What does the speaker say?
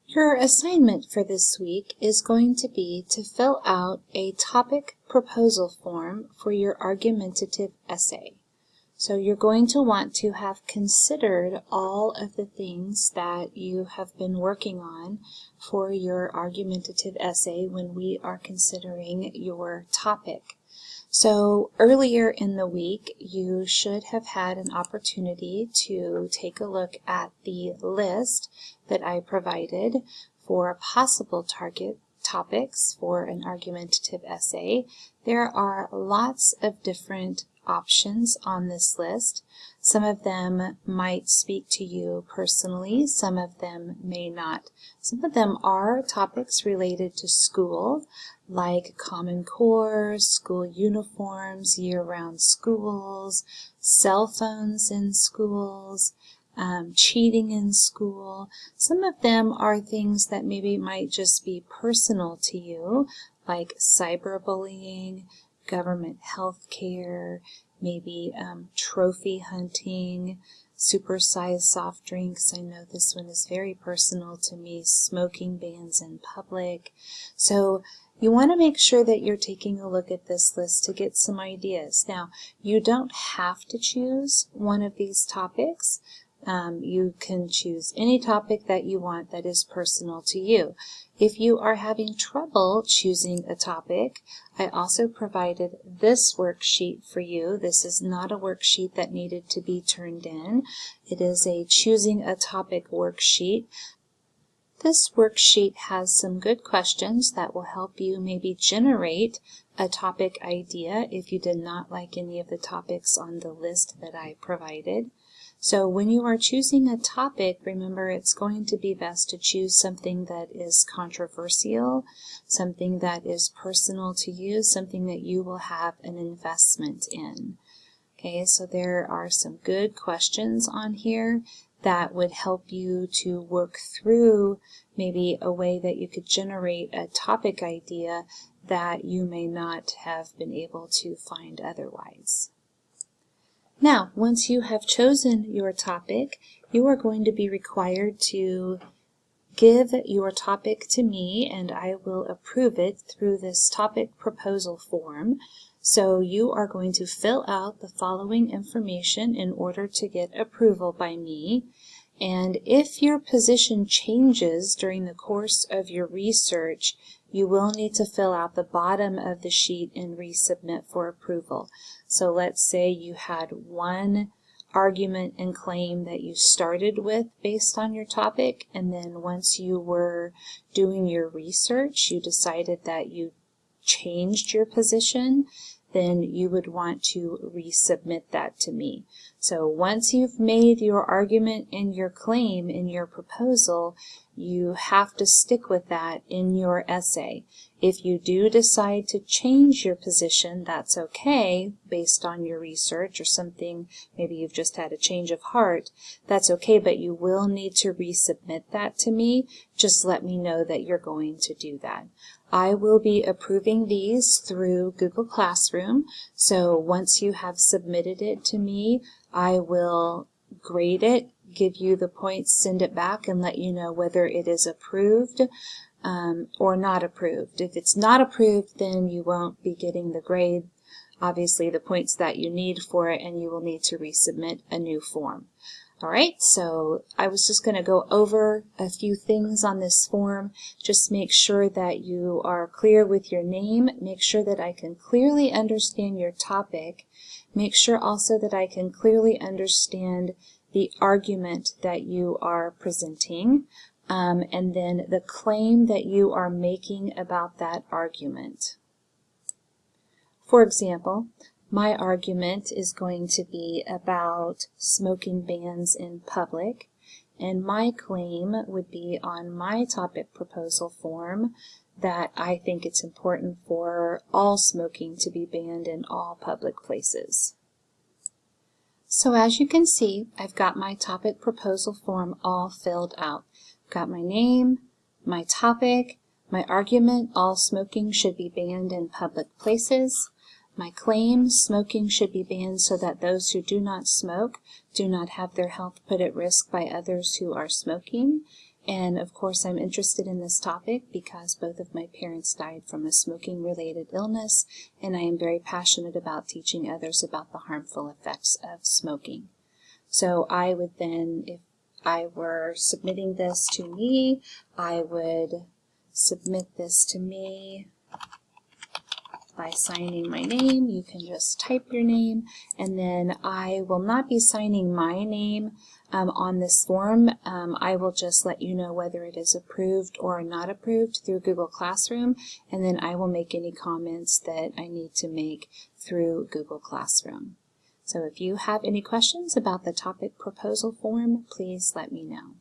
Your assignment for this week is going to be to fill out a topic proposal form for your argumentative essay. So you're going to want to have considered all of the things that you have been working on for your argumentative essay when we are considering your topic. So earlier in the week, you should have had an opportunity to take a look at the list that I provided for possible target topics for an argumentative essay. There are lots of different options on this list. Some of them might speak to you personally, some of them may not. Some of them are topics related to school, like Common Core, school uniforms, year-round schools, cell phones in schools, cheating in school. Some of them are things that maybe might just be personal to you, like cyberbullying, government health care, maybe trophy hunting, supersized soft drinks. I know this one is very personal to me, smoking bans in public. So you want to make sure that you're taking a look at this list to get some ideas. Now, you don't have to choose one of these topics. You can choose any topic that you want that is personal to you. If you are having trouble choosing a topic, I also provided this worksheet for you. This is not a worksheet that needed to be turned in. It is a choosing a topic worksheet. This worksheet has some good questions that will help you maybe generate a topic idea if you did not like any of the topics on the list that I provided. So when you are choosing a topic, remember it's going to be best to choose something that is controversial, something that is personal to you, something that you will have an investment in. Okay, so there are some good questions on here that would help you to work through maybe a way that you could generate a topic idea that you may not have been able to find otherwise. Now, once you have chosen your topic, you are going to be required to give your topic to me, and I will approve it through this topic proposal form. So you are going to fill out the following information in order to get approval by me. And if your position changes during the course of your research, you will need to fill out the bottom of the sheet and resubmit for approval. So let's say you had one argument and claim that you started with based on your topic, and then once you were doing your research, you decided that you changed your position, then you would want to resubmit that to me. So once you've made your argument and your claim in your proposal, you have to stick with that in your essay. If you do decide to change your position, that's okay based on your research or something, maybe you've just had a change of heart, that's okay, but you will need to resubmit that to me. Just let me know that you're going to do that. I will be approving these through Google Classroom, so once you have submitted it to me, I will grade it, give you the points, send it back, and let you know whether it is approved or not approved. If it's not approved, then you won't be getting the grade, obviously the points that you need for it, and you will need to resubmit a new form. Alright, so I was just going to go over a few things on this form. Just make sure that you are clear with your name. Make sure that I can clearly understand your topic. Make sure also that I can clearly understand the argument that you are presenting, and then the claim that you are making about that argument. For example, my argument is going to be about smoking bans in public, and my claim would be on my topic proposal form that I think it's important for all smoking to be banned in all public places. So as you can see, I've got my topic proposal form all filled out. I've got my name, my topic, my argument, all smoking should be banned in public places. My claim, smoking should be banned so that those who do not smoke do not have their health put at risk by others who are smoking. And of course, I'm interested in this topic because both of my parents died from a smoking-related illness, and I am very passionate about teaching others about the harmful effects of smoking. So I would then, if I were submitting this to me, I would submit this to me by signing my name. You can just type your name, and then I will not be signing my name on this form. I will just let you know whether it is approved or not approved through Google Classroom, and then I will make any comments that I need to make through Google Classroom. So if you have any questions about the topic proposal form, please let me know.